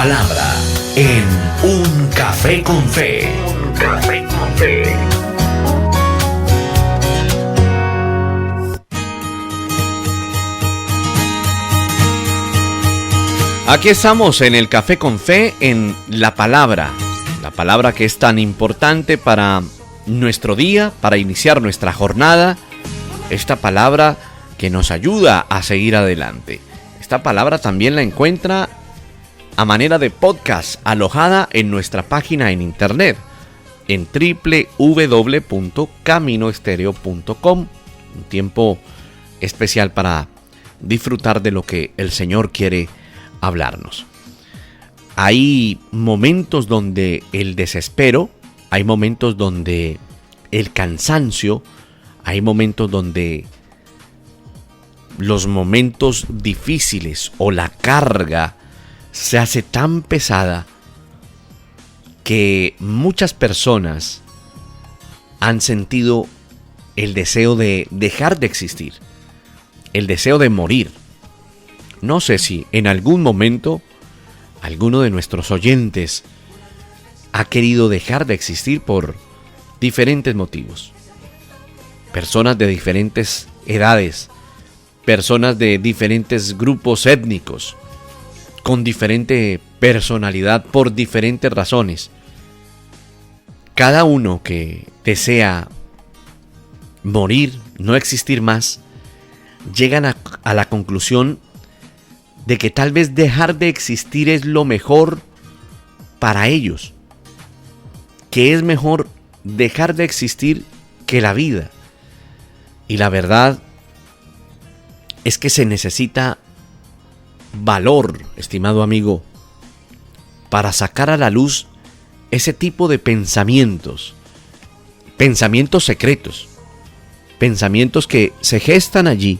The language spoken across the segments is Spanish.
palabra en Un Café con Fe. Un Café con Fe. Aquí estamos en el Café con Fe, en la palabra que es tan importante para nuestro día, para iniciar nuestra jornada, esta palabra que nos ayuda a seguir adelante. Esta palabra también la encuentra a manera de podcast alojada en nuestra página en internet, en www.caminoestereo.com. Un tiempo especial para disfrutar de lo que el Señor quiere hablarnos. Hay momentos donde el desespero, hay momentos donde el cansancio, hay momentos donde los momentos difíciles o la carga se hace tan pesada que muchas personas han sentido el deseo de dejar de existir, el deseo de morir. No sé si en algún momento alguno de nuestros oyentes ha querido dejar de existir por diferentes motivos. Personas de diferentes edades, personas de diferentes grupos étnicos, con diferente personalidad por diferentes razones. Cada uno que desea morir, no existir más, llegan a la conclusión de que tal vez dejar de existir es lo mejor para ellos, que es mejor dejar de existir que la vida. Y la verdad es que se necesita valor, estimado amigo, para sacar a la luz ese tipo de pensamientos secretos, pensamientos que se gestan allí,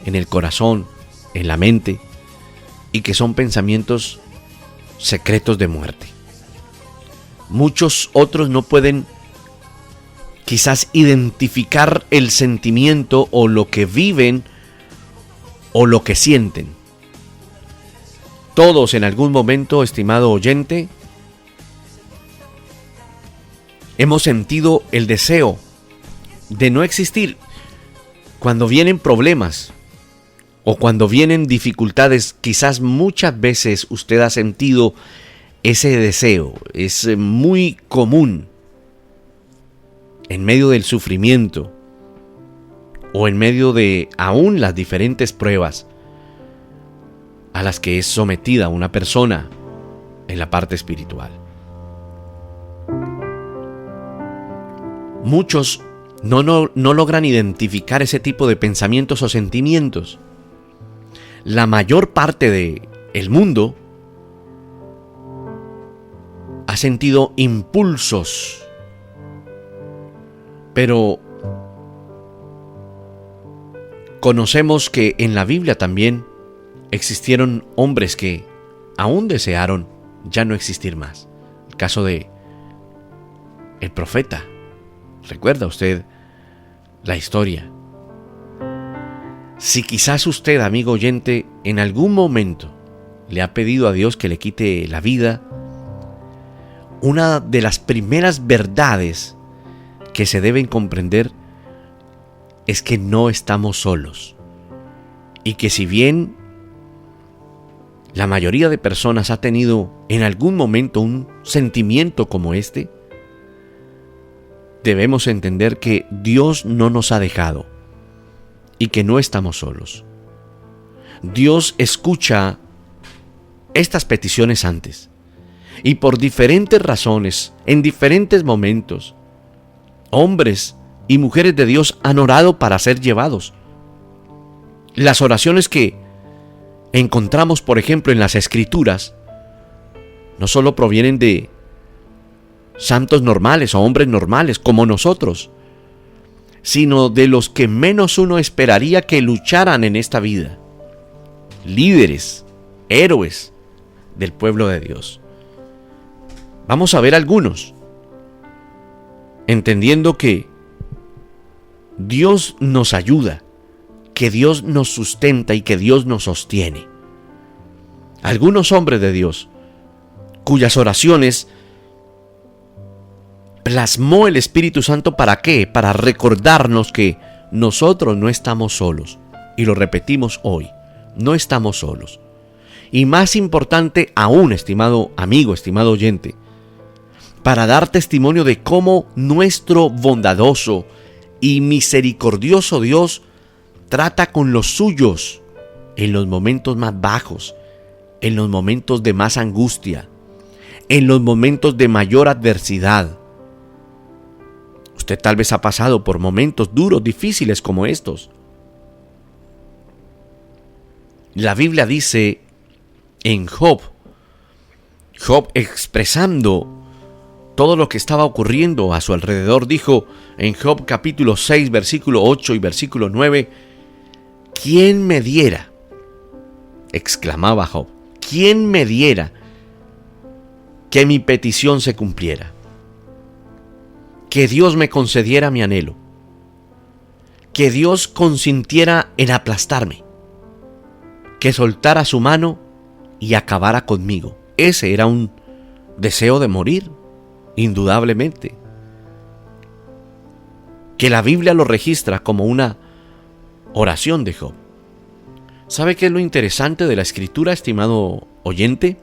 en el corazón, en la mente, y que son pensamientos secretos de muerte. Muchos otros no pueden quizás identificar el sentimiento o lo que viven o lo que sienten. Todos en algún momento, estimado oyente, hemos sentido el deseo de no existir cuando vienen problemas o cuando vienen dificultades. Quizás muchas veces usted ha sentido ese deseo. Es muy común en medio del sufrimiento o en medio de aún las diferentes pruebas a las que es sometida una persona en la parte espiritual. Muchos no logran identificar ese tipo de pensamientos o sentimientos. La mayor parte del mundo ha sentido impulsos, pero conocemos que en la Biblia también existieron hombres que aún desearon ya no existir más. El caso de el profeta. ¿Recuerda usted la historia? Si quizás usted, amigo oyente, en algún momento le ha pedido a Dios que le quite la vida, una de las primeras verdades que se deben comprender es que no estamos solos. Y que si bien la mayoría de personas ha tenido en algún momento un sentimiento como este, debemos entender que Dios no nos ha dejado y que no estamos solos. Dios escucha estas peticiones antes y por diferentes razones, en diferentes momentos, hombres y mujeres de Dios han orado para ser llevados. Las oraciones que encontramos, por ejemplo, en las Escrituras, no solo provienen de santos normales o hombres normales como nosotros, sino de los que menos uno esperaría que lucharan en esta vida. Líderes, héroes del pueblo de Dios. Vamos a ver algunos, entendiendo que Dios nos ayuda, que Dios nos sustenta y que Dios nos sostiene. Algunos hombres de Dios cuyas oraciones plasmó el Espíritu Santo. ¿Para qué? Para recordarnos que nosotros no estamos solos. Y lo repetimos hoy, no estamos solos. Y más importante aún, estimado amigo, estimado oyente, para dar testimonio de cómo nuestro bondadoso y misericordioso Dios trata con los suyos en los momentos más bajos, en los momentos de más angustia, en los momentos de mayor adversidad. Usted tal vez ha pasado por momentos duros, difíciles como estos. La Biblia dice en Job expresando todo lo que estaba ocurriendo a su alrededor, dijo en Job capítulo 6, versículo 8 y versículo 9, ¿quién me diera? Exclamaba Job, ¿quién me diera que mi petición se cumpliera? Que Dios me concediera mi anhelo, que Dios consintiera en aplastarme, que soltara su mano y acabara conmigo. Ese era un deseo de morir, indudablemente, que la Biblia lo registra como una oración de Job. ¿Sabe qué es lo interesante de la Escritura, estimado oyente?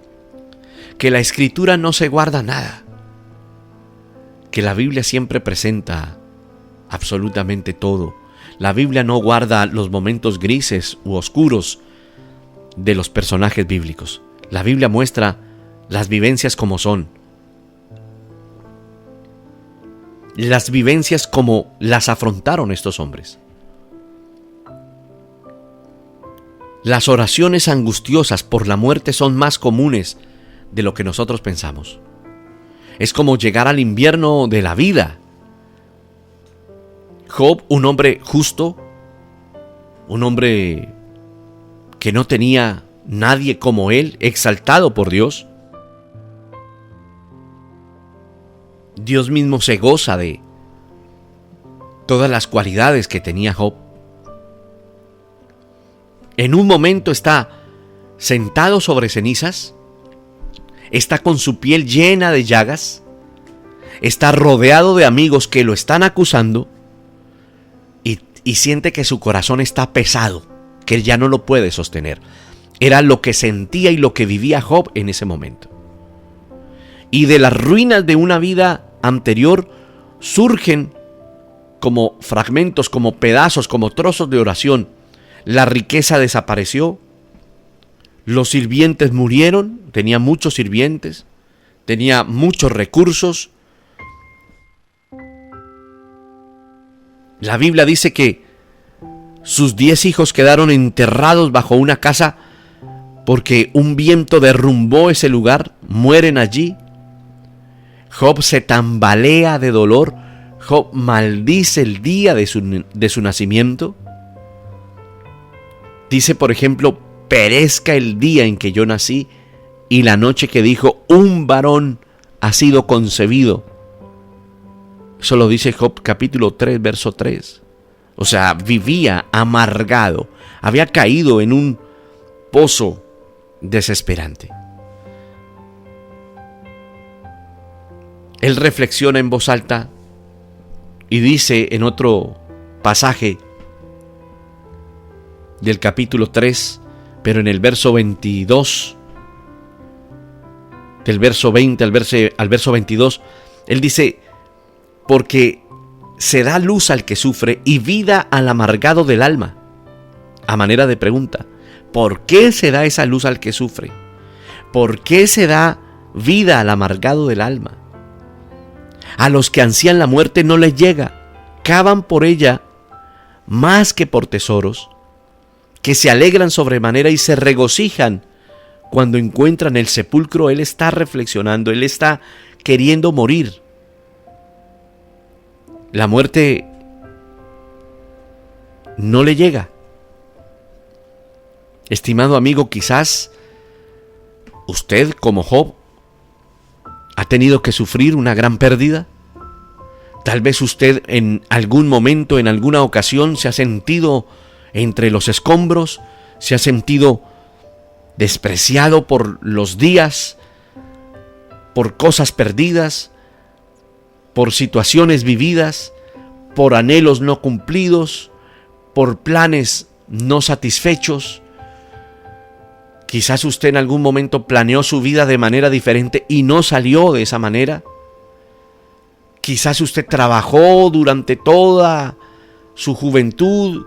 Que la Escritura no se guarda nada, que la Biblia siempre presenta absolutamente todo. La Biblia no guarda los momentos grises u oscuros de los personajes bíblicos. La Biblia muestra las vivencias como son. Las vivencias como las afrontaron estos hombres. Las oraciones angustiosas por la muerte son más comunes de lo que nosotros pensamos. Es como llegar al invierno de la vida. Job, un hombre justo, un hombre que no tenía nadie como él, exaltado por Dios. Dios mismo se goza de todas las cualidades que tenía Job. En un momento está sentado sobre cenizas, está con su piel llena de llagas, está rodeado de amigos que lo están acusando y siente que su corazón está pesado, que él ya no lo puede sostener. Era lo que sentía y lo que vivía Job en ese momento. Y de las ruinas de una vida anterior surgen como fragmentos, como pedazos, como trozos de oración. La riqueza desapareció, los sirvientes murieron, tenía muchos sirvientes, tenía muchos recursos. La Biblia dice que sus 10 hijos quedaron enterrados bajo una casa porque un viento derrumbó ese lugar, mueren allí. Job se tambalea de dolor, Job maldice el día de su nacimiento. Dice, por ejemplo, perezca el día en que yo nací y la noche que dijo, un varón ha sido concebido. Eso lo dice Job capítulo 3, verso 3. O sea, vivía amargado, había caído en un pozo desesperante. Él reflexiona en voz alta y dice en otro pasaje del capítulo 3, pero en el verso 22, del verso 20 al verso 22, él dice, porque se da luz al que sufre y vida al amargado del alma. A manera de pregunta, ¿por qué se da esa luz al que sufre? ¿Por qué se da vida al amargado del alma? A los que ansían la muerte no les llega, cavan por ella más que por tesoros, que se alegran sobremanera y se regocijan cuando encuentran el sepulcro. Él está reflexionando, él está queriendo morir. La muerte no le llega. Estimado amigo, quizás usted, como Job, ha tenido que sufrir una gran pérdida. Tal vez usted en algún momento, en alguna ocasión, se ha sentido entre los escombros, se ha sentido despreciado por los días, por cosas perdidas, por situaciones vividas, por anhelos no cumplidos, por planes no satisfechos. Quizás usted en algún momento planeó su vida de manera diferente y no salió de esa manera. Quizás usted trabajó durante toda su juventud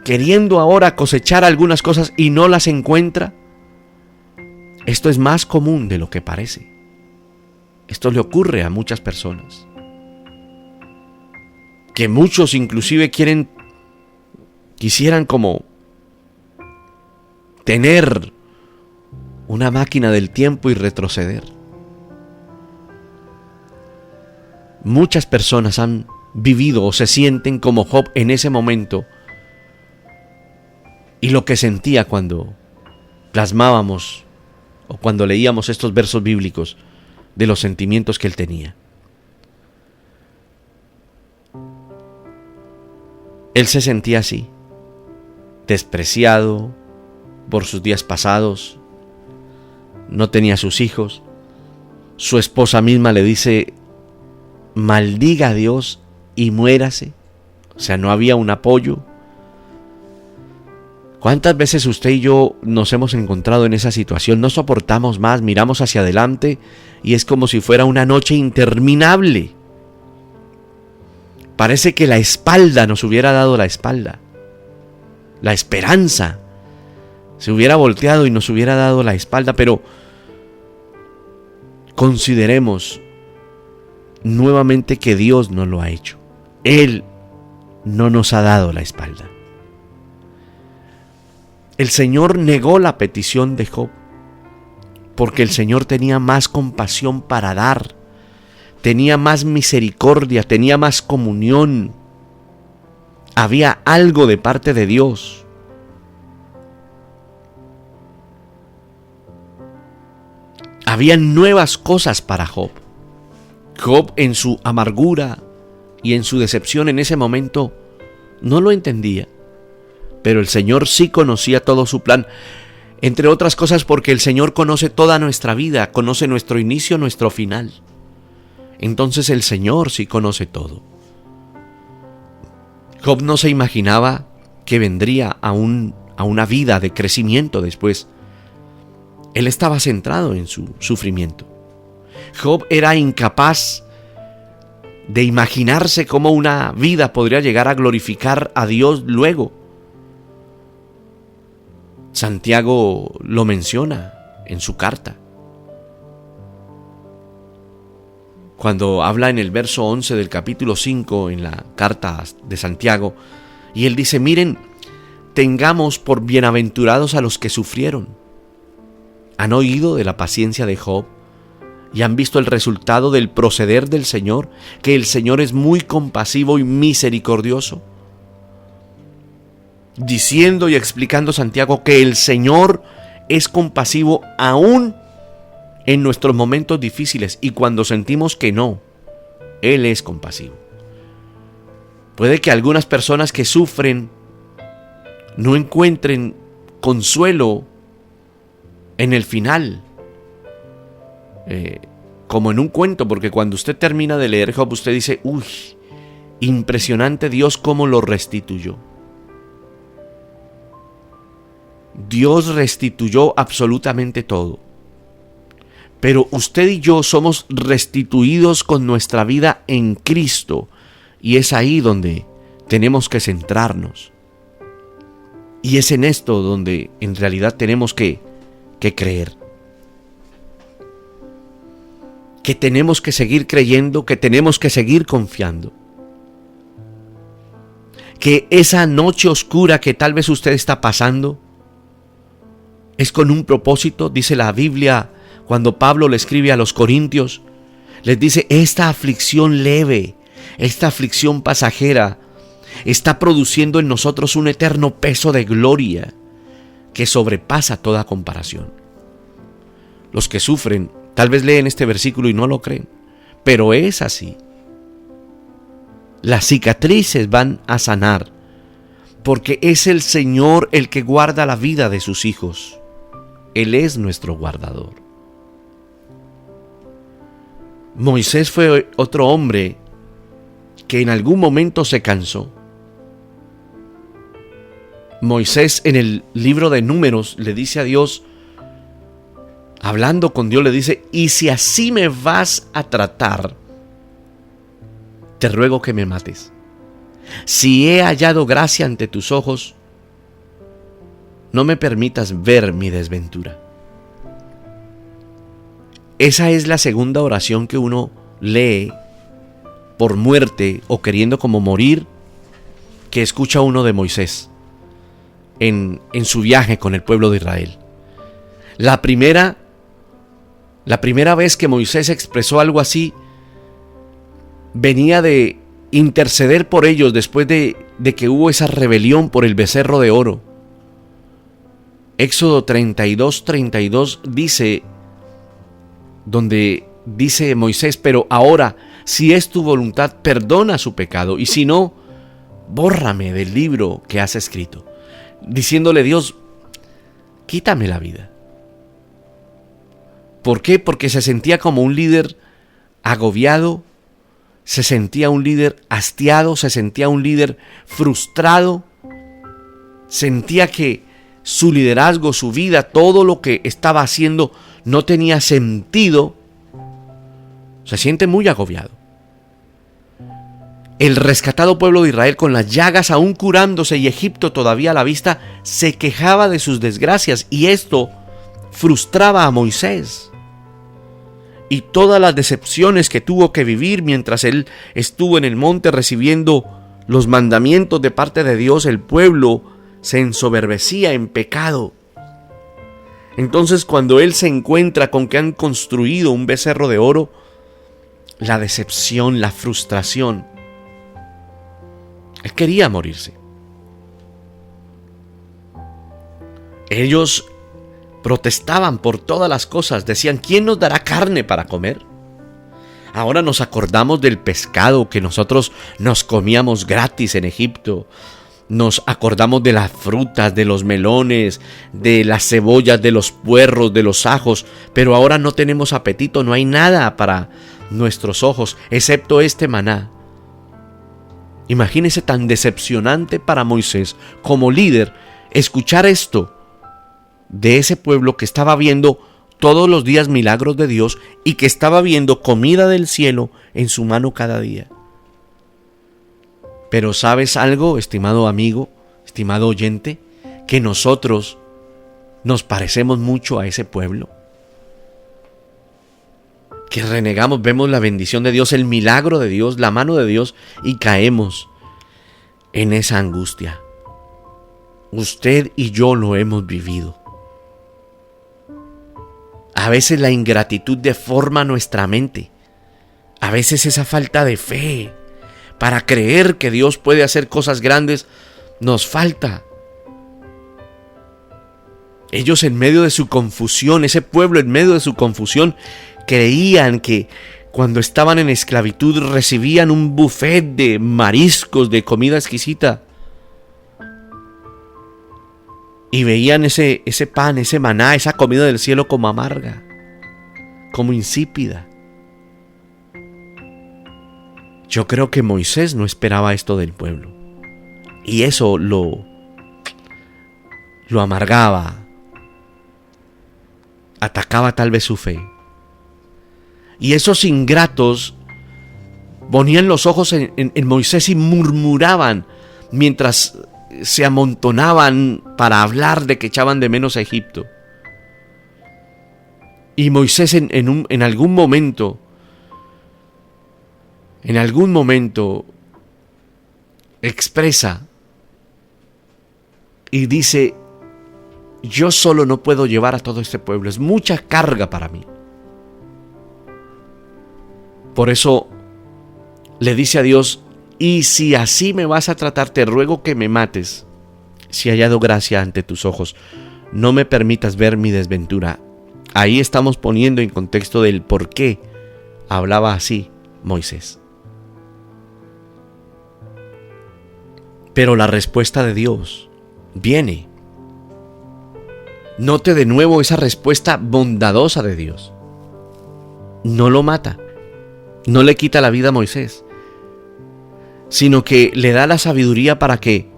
queriendo ahora cosechar algunas cosas y no las encuentra. Esto es más común de lo que parece. Esto le ocurre a muchas personas. Que muchos inclusive quisieran como tener una máquina del tiempo y retroceder. Muchas personas han vivido o se sienten como Job en ese momento y lo que sentía cuando plasmábamos o cuando leíamos estos versos bíblicos de los sentimientos que él tenía. Él se sentía así, despreciado por sus días pasados, no tenía sus hijos, su esposa misma le dice: maldiga a Dios y muérase. O sea, no había un apoyo. ¿Cuántas veces usted y yo nos hemos encontrado en esa situación? No soportamos más, miramos hacia adelante y es como si fuera una noche interminable. Parece que la espalda nos hubiera dado la espalda. La esperanza se hubiera volteado y nos hubiera dado la espalda, pero consideremos nuevamente que Dios no lo ha hecho. Él no nos ha dado la espalda. El Señor negó la petición de Job porque el Señor tenía más compasión para dar, tenía más misericordia, tenía más comunión. Había algo de parte de Dios. Había nuevas cosas para Job. Job, en su amargura y en su decepción en ese momento, no lo entendía. Pero el Señor sí conocía todo su plan, entre otras cosas porque el Señor conoce toda nuestra vida, conoce nuestro inicio, nuestro final. Entonces el Señor sí conoce todo. Job no se imaginaba que vendría a una vida de crecimiento después. Él estaba centrado en su sufrimiento. Job era incapaz de imaginarse cómo una vida podría llegar a glorificar a Dios luego. Santiago lo menciona en su carta. Cuando habla en el verso 11 del capítulo 5 en la carta de Santiago, y él dice: miren, tengamos por bienaventurados a los que sufrieron. ¿Han oído de la paciencia de Job y han visto el resultado del proceder del Señor? Que el Señor es muy compasivo y misericordioso. Diciendo y explicando Santiago que el Señor es compasivo aún en nuestros momentos difíciles y cuando sentimos que no, Él es compasivo. Puede que algunas personas que sufren no encuentren consuelo en el final, como en un cuento, porque cuando usted termina de leer Job, usted dice: uy, impresionante Dios cómo lo restituyó. Dios restituyó absolutamente todo. Pero usted y yo somos restituidos con nuestra vida en Cristo. Y es ahí donde tenemos que centrarnos. Y es en esto donde en realidad tenemos que creer. Que tenemos que seguir creyendo, que tenemos que seguir confiando. Que esa noche oscura que tal vez usted está pasando es con un propósito. Dice la Biblia, cuando Pablo le escribe a los corintios, les dice: esta aflicción leve, esta aflicción pasajera, está produciendo en nosotros un eterno peso de gloria que sobrepasa toda comparación. Los que sufren tal vez leen este versículo y no lo creen, pero es así. Las cicatrices van a sanar, porque es el Señor el que guarda la vida de sus hijos. Él es nuestro guardador. Moisés fue otro hombre que en algún momento se cansó. Moisés en el libro de Números le dice a Dios, hablando con Dios, le dice: y si así me vas a tratar, te ruego que me mates. Si he hallado gracia ante tus ojos, no me permitas ver mi desventura. Esa es la segunda oración que uno lee por muerte o queriendo como morir, que escucha uno de Moisés en su viaje con el pueblo de Israel. La primera vez que Moisés expresó algo así, venía de interceder por ellos después de que hubo esa rebelión por el becerro de oro. Éxodo 32:32 dice, donde dice Moisés: pero ahora, si es tu voluntad, perdona su pecado, y si no, bórrame del libro que has escrito. Diciéndole Dios: quítame la vida. ¿Por qué? Porque se sentía como un líder agobiado, se sentía un líder hastiado, se sentía un líder frustrado, sentía que su liderazgo, su vida, todo lo que estaba haciendo no tenía sentido. Se siente muy agobiado. El rescatado pueblo de Israel, con las llagas aún curándose y Egipto todavía a la vista, se quejaba de sus desgracias, y esto frustraba a Moisés. Y todas las decepciones que tuvo que vivir mientras él estuvo en el monte recibiendo los mandamientos de parte de Dios, el pueblo se ensoberbecía en pecado. Entonces, cuando él se encuentra con que han construido un becerro de oro, la decepción, la frustración, él quería morirse. Ellos protestaban por todas las cosas, decían: ¿quién nos dará carne para comer? Ahora nos acordamos del pescado que nosotros nos comíamos gratis en Egipto. Nos acordamos de las frutas, de los melones, de las cebollas, de los puerros, de los ajos, pero ahora no tenemos apetito, no hay nada para nuestros ojos, excepto este maná. Imagínese tan decepcionante para Moisés como líder escuchar esto de ese pueblo que estaba viendo todos los días milagros de Dios y que estaba viendo comida del cielo en su mano cada día. Pero ¿sabes algo, estimado amigo, estimado oyente? Que nosotros nos parecemos mucho a ese pueblo. Que renegamos, vemos la bendición de Dios, el milagro de Dios, la mano de Dios, y caemos en esa angustia. Usted y yo lo hemos vivido. A veces la ingratitud deforma nuestra mente. A veces esa falta de fe para creer que Dios puede hacer cosas grandes nos falta. Ellos, en medio de su confusión, ese pueblo en medio de su confusión, creían que cuando estaban en esclavitud recibían un buffet de mariscos, de comida exquisita. Y veían ese pan, ese maná, esa comida del cielo como amarga, como insípida. Yo creo que Moisés no esperaba esto del pueblo. Y eso lo amargaba, atacaba tal vez su fe. Y esos ingratos ponían los ojos en Moisés y murmuraban mientras se amontonaban para hablar de que echaban de menos a Egipto. Y Moisés en algún momento expresa y dice: yo solo no puedo llevar a todo este pueblo, es mucha carga para mí. Por eso le dice a Dios: y si así me vas a tratar, te ruego que me mates, si he hallado gracia ante tus ojos, no me permitas ver mi desventura. Ahí estamos poniendo en contexto del por qué hablaba así Moisés. Pero la respuesta de Dios viene. Note de nuevo esa respuesta bondadosa de Dios. No lo mata. no le quita la vida a Moisés, sino que le da la sabiduría para que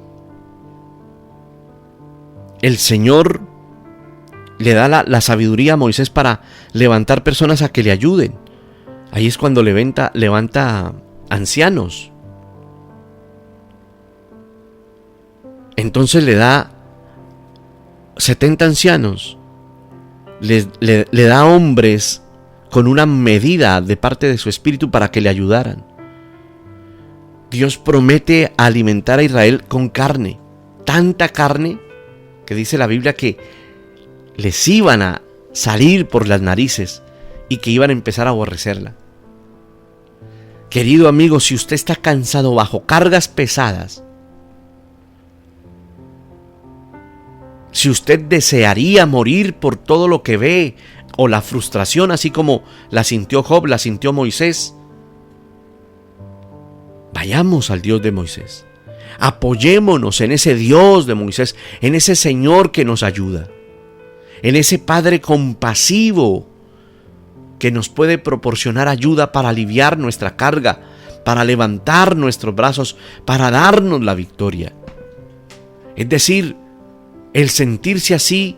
el Señor le da la sabiduría a Moisés para levantar personas a que le ayuden. Ahí es cuando levanta ancianos. Entonces le da 70 ancianos, le da hombres con una medida de parte de su espíritu para que le ayudaran. Dios promete alimentar a Israel con carne, tanta carne que dice la Biblia que les iban a salir por las narices y que iban a empezar a aborrecerla. Querido amigo, si usted está cansado bajo cargas pesadas, si usted desearía morir por todo lo que ve o la frustración, así como la sintió Job, la sintió Moisés, vayamos al Dios de Moisés. Apoyémonos en ese Dios de Moisés, en ese Señor que nos ayuda, en ese Padre compasivo que nos puede proporcionar ayuda para aliviar nuestra carga, para levantar nuestros brazos, para darnos la victoria. Es decir, el sentirse así,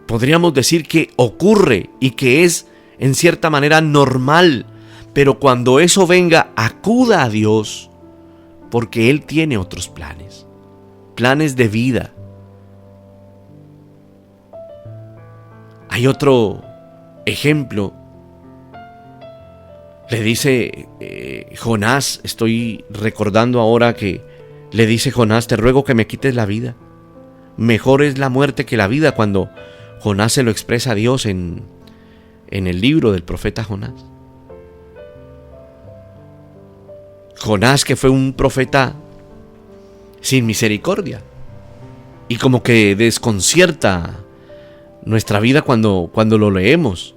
podríamos decir que ocurre y que es en cierta manera normal, pero cuando eso venga, acuda a Dios, porque Él tiene otros planes, planes de vida. Hay otro ejemplo. Le dice Jonás, estoy recordando ahora que le dice Jonás, te ruego que me quites la vida. Mejor es la muerte que la vida, cuando Jonás se lo expresa a Dios en el libro del profeta Jonás. Jonás, que fue un profeta sin misericordia y como que desconcierta nuestra vida cuando lo leemos.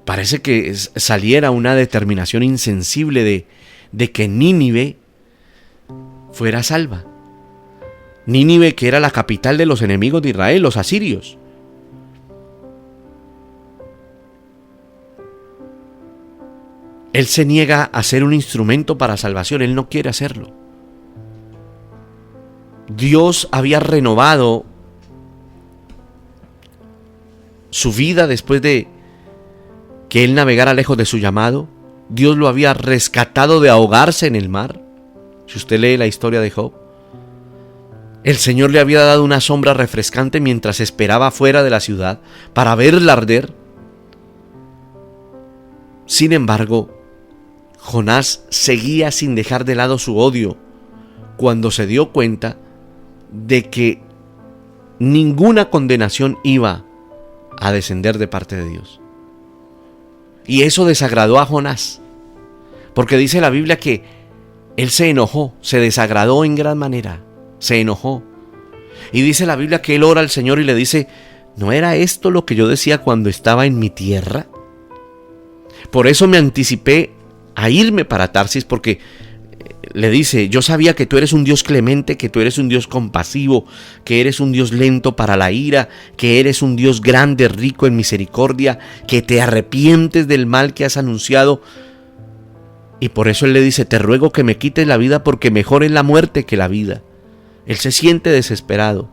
Parece que saliera una determinación insensible de que Nínive fuera salva. Nínive, que era la capital de los enemigos de Israel, los asirios. Él se niega a ser un instrumento para salvación, él no quiere hacerlo. Dios había renovado su vida después de que él navegara lejos de su llamado. Dios lo había rescatado de ahogarse en el mar. Si usted lee la historia de Job, el Señor le había dado una sombra refrescante mientras esperaba fuera de la ciudad para verla arder. Sin embargo, Jonás seguía sin dejar de lado su odio cuando se dio cuenta de que ninguna condenación iba a descender de parte de Dios. Y eso desagradó a Jonás, porque dice la Biblia que él se enojó, se desagradó en gran manera, se enojó. Y dice la Biblia que él ora al Señor y le dice, ¿no era esto lo que yo decía cuando estaba en mi tierra? Por eso me anticipé a irme para Tarsis, porque le dice, yo sabía que tú eres un Dios clemente, que tú eres un Dios compasivo, que eres un Dios lento para la ira, que eres un Dios grande, rico en misericordia, que te arrepientes del mal que has anunciado. Y por eso él le dice, te ruego que me quites la vida, porque mejor es la muerte que la vida. Él se siente desesperado.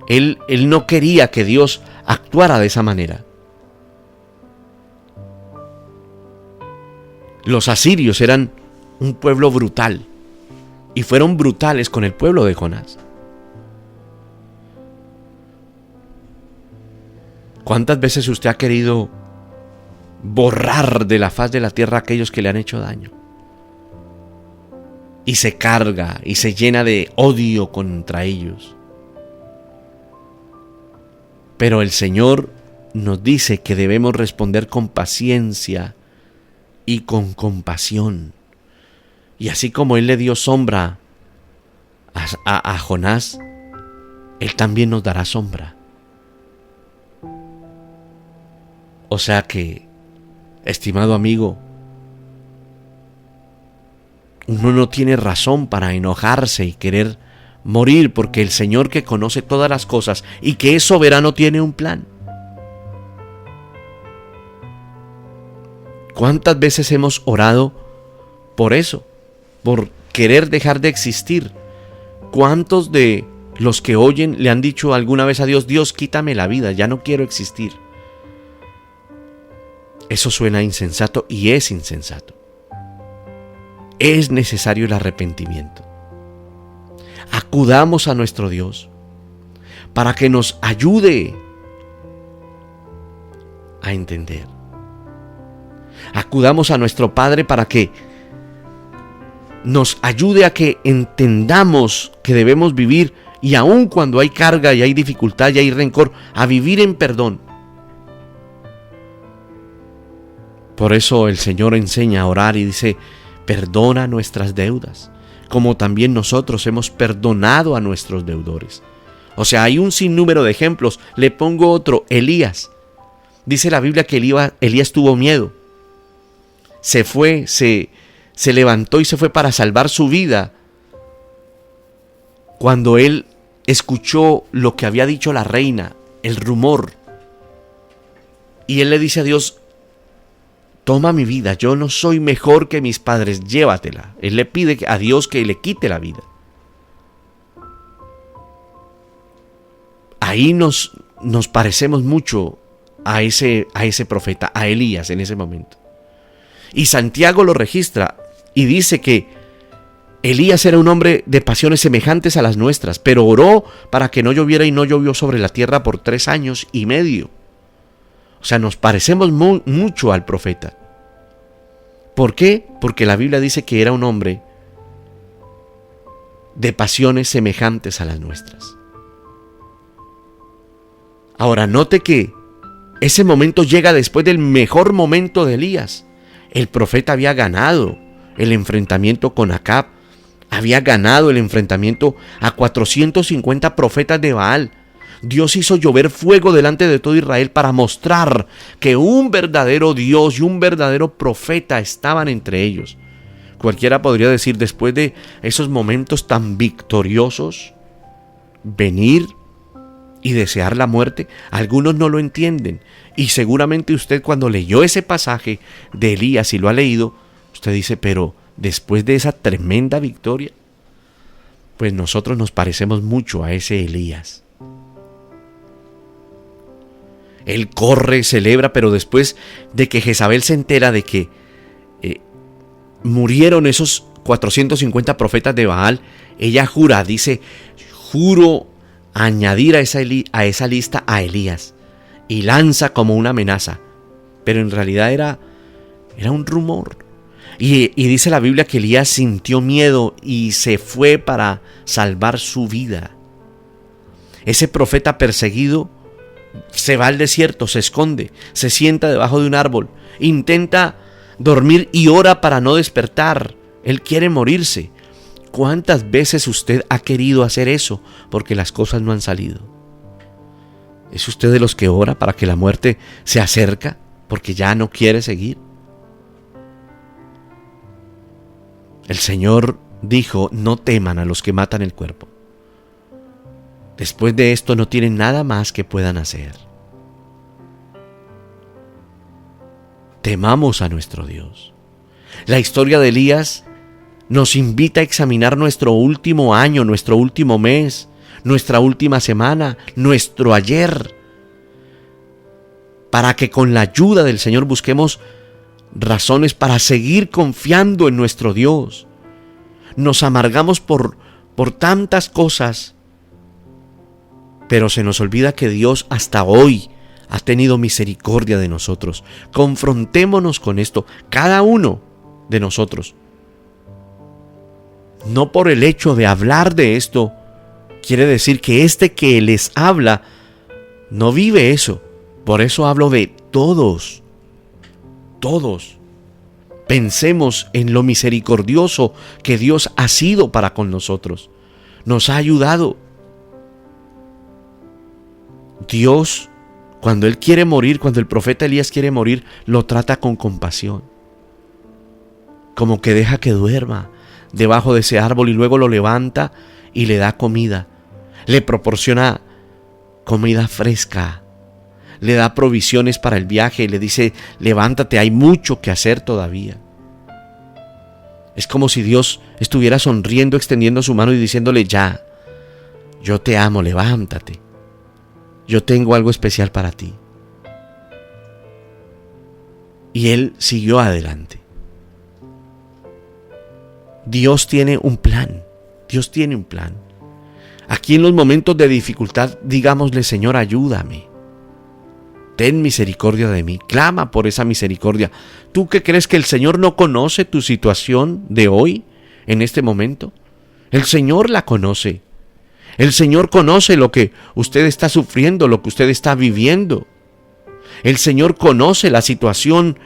Él no quería que Dios actuara de esa manera. Los asirios eran un pueblo brutal y fueron brutales con el pueblo de Jonás. ¿Cuántas veces usted ha querido borrar de la faz de la tierra a aquellos que le han hecho daño? Y se carga y se llena de odio contra ellos. Pero el Señor nos dice que debemos responder con paciencia y con compasión. Y así como Él le dio sombra a Jonás, Él también nos dará sombra. O sea que, estimado amigo, uno no tiene razón para enojarse y querer morir, porque el Señor, que conoce todas las cosas y que es soberano, tiene un plan. ¿Cuántas veces hemos orado por eso? Por querer dejar de existir. ¿Cuántos de los que oyen le han dicho alguna vez a Dios: Dios, quítame la vida, ya no quiero existir? Eso suena insensato y es insensato. Es necesario el arrepentimiento. Acudamos a nuestro Dios para que nos ayude a entender. Acudamos a nuestro Padre para que nos ayude a que entendamos que debemos vivir, y aun cuando hay carga y hay dificultad y hay rencor, a vivir en perdón. Por eso el Señor enseña a orar y dice: perdona nuestras deudas, como también nosotros hemos perdonado a nuestros deudores. O sea, hay un sinnúmero de ejemplos. Le pongo otro: Elías. Dice la Biblia que Elías tuvo miedo. Se fue, se levantó y se fue para salvar su vida. Cuando él escuchó lo que había dicho la reina, el rumor, y él le dice a Dios: toma mi vida, yo no soy mejor que mis padres, llévatela. Él le pide a Dios que le quite la vida. Ahí nos parecemos mucho a ese profeta, a Elías en ese momento. Y Santiago lo registra y dice que Elías era un hombre de pasiones semejantes a las nuestras, pero oró para que no lloviera y no llovió sobre la tierra por 3 años y medio. O sea, nos parecemos mucho al profeta. ¿Por qué? Porque la Biblia dice que era un hombre de pasiones semejantes a las nuestras. Ahora, note que ese momento llega después del mejor momento de Elías. El profeta había ganado el enfrentamiento con Acab, había ganado el enfrentamiento a 450 profetas de Baal. Dios hizo llover fuego delante de todo Israel para mostrar que un verdadero Dios y un verdadero profeta estaban entre ellos. Cualquiera podría decir, después de esos momentos tan victoriosos, venir y desear la muerte. Algunos no lo entienden, y seguramente usted, cuando leyó ese pasaje de Elías y lo ha leído, usted dice: pero después de esa tremenda victoria, pues nosotros nos parecemos mucho a ese Elías. Él corre, celebra, pero después de que Jezabel se entera de que murieron esos 450 profetas de Baal, ella jura, dice: juro añadir a esa lista a Elías, y lanza como una amenaza, pero en realidad era un rumor. Y dice la Biblia que Elías sintió miedo y se fue para salvar su vida. Ese profeta perseguido se va al desierto, se esconde, se sienta debajo de un árbol, intenta dormir y ora para no despertar. Él quiere morirse. ¿Cuántas veces usted ha querido hacer eso porque las cosas no han salido? ¿Es usted de los que ora para que la muerte se acerca porque ya no quiere seguir? El Señor dijo: no teman a los que matan el cuerpo. Después de esto no tienen nada más que puedan hacer. Temamos a nuestro Dios. La historia de Elías nos invita a examinar nuestro último año, nuestro último mes, nuestra última semana, nuestro ayer, para que con la ayuda del Señor busquemos razones para seguir confiando en nuestro Dios. Nos amargamos por tantas cosas, pero se nos olvida que Dios hasta hoy ha tenido misericordia de nosotros. Confrontémonos con esto, cada uno de nosotros. No por el hecho de hablar de esto quiere decir que este que les habla no vive eso. Por eso hablo de todos. Todos. Pensemos en lo misericordioso que Dios ha sido para con nosotros. Nos ha ayudado. Dios, cuando Él quiere morir, cuando el profeta Elías quiere morir, lo trata con compasión. Como que deja que duerma debajo de ese árbol y luego lo levanta y le da comida. Le proporciona comida fresca. le da provisiones para el viaje y le dice: levántate, hay mucho que hacer todavía. Es como si Dios estuviera sonriendo, extendiendo su mano y diciéndole: ya, yo te amo, levántate. Yo tengo algo especial para ti. Y él siguió adelante. Dios tiene un plan. Dios tiene un plan. Aquí en los momentos de dificultad, digámosle: Señor, ayúdame. Ten misericordia de mí. Clama por esa misericordia. ¿Tú qué crees, que el Señor no conoce tu situación de hoy, en este momento? El Señor la conoce. El Señor conoce lo que usted está sufriendo, lo que usted está viviendo. El Señor conoce la situación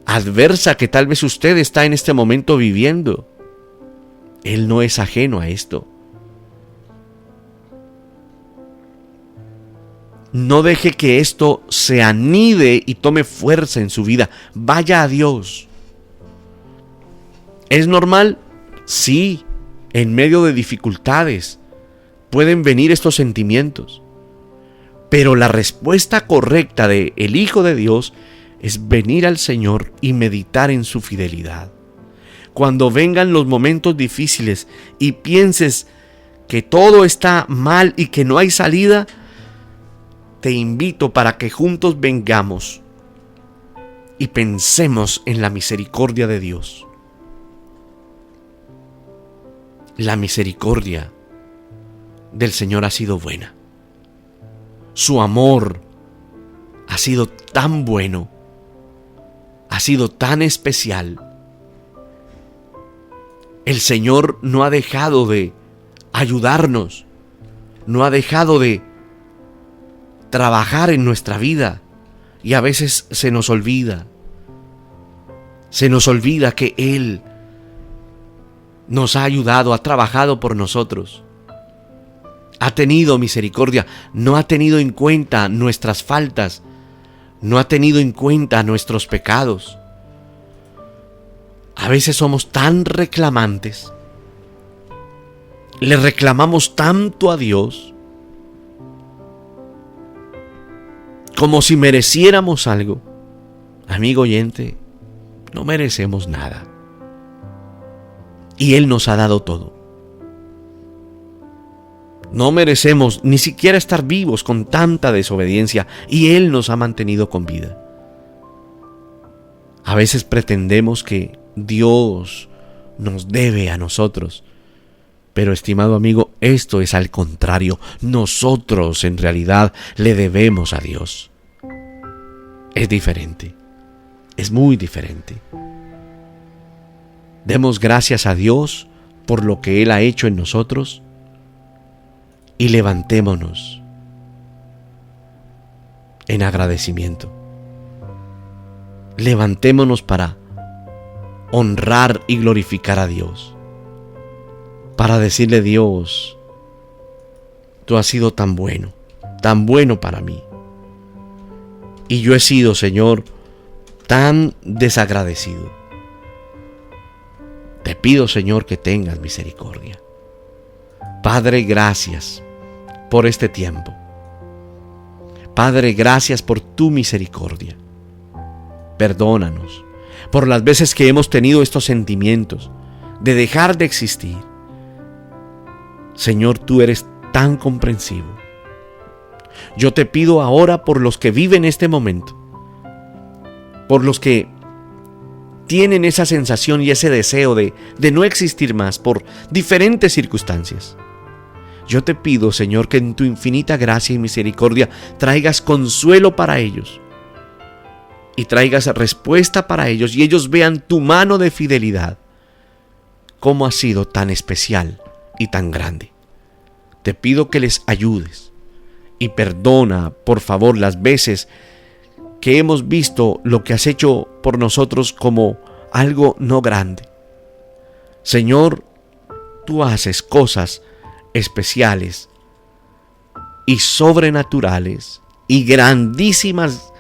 adversa que tal vez usted está en este momento viviendo. Él no es ajeno a esto. No deje que esto se anide y tome fuerza en su vida. Vaya a Dios. ¿Es normal? Sí, en medio de dificultades pueden venir estos sentimientos. Pero la respuesta correcta del Hijo de Dios es venir al Señor y meditar en su fidelidad. Cuando vengan los momentos difíciles y pienses que todo está mal y que no hay salida, te invito para que juntos vengamos y pensemos en la misericordia de Dios. La misericordia del Señor ha sido buena. Su amor ha sido tan bueno, ha sido tan especial. El Señor no ha dejado de ayudarnos, no ha dejado de trabajar en nuestra vida, y a veces se nos olvida que Él nos ha ayudado, ha trabajado por nosotros, ha tenido misericordia, no ha tenido en cuenta nuestras faltas, no ha tenido en cuenta nuestros pecados. A veces somos tan reclamantes, le reclamamos tanto a Dios, como si mereciéramos algo. Amigo oyente, no merecemos nada. Y Él nos ha dado todo. No merecemos ni siquiera estar vivos con tanta desobediencia, y Él nos ha mantenido con vida. A veces pretendemos que Dios nos debe a nosotros, pero estimado amigo, esto es al contrario. Nosotros en realidad le debemos a Dios. Es diferente, es muy diferente. Demos gracias a Dios por lo que Él ha hecho en nosotros y levantémonos en agradecimiento. Levantémonos para honrar y glorificar a Dios, para decirle: Dios, tú has sido tan bueno para mí. Y yo he sido, Señor, tan desagradecido. Te pido, Señor, que tengas misericordia. Padre, gracias por este tiempo. Padre, gracias por tu misericordia. Perdónanos por las veces que hemos tenido estos sentimientos de dejar de existir. Señor, tú eres tan comprensivo. Yo te pido ahora por los que viven este momento, por los que tienen esa sensación y ese deseo de no existir más por diferentes circunstancias. Yo te pido, Señor, que en tu infinita gracia y misericordia traigas consuelo para ellos y traigas respuesta para ellos, y ellos vean tu mano de fidelidad, cómo ha sido tan especial y tan grande. Te pido que les ayudes. Y perdona, por favor, las veces que hemos visto lo que has hecho por nosotros como algo no grande. Señor, tú haces cosas especiales y sobrenaturales y grandísimas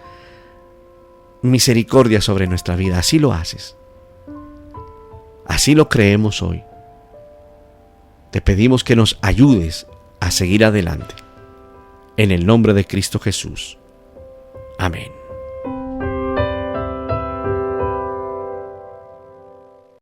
misericordias sobre nuestra vida. Así lo haces. Así lo creemos hoy. Te pedimos que nos ayudes a seguir adelante. En el nombre de Cristo Jesús. Amén.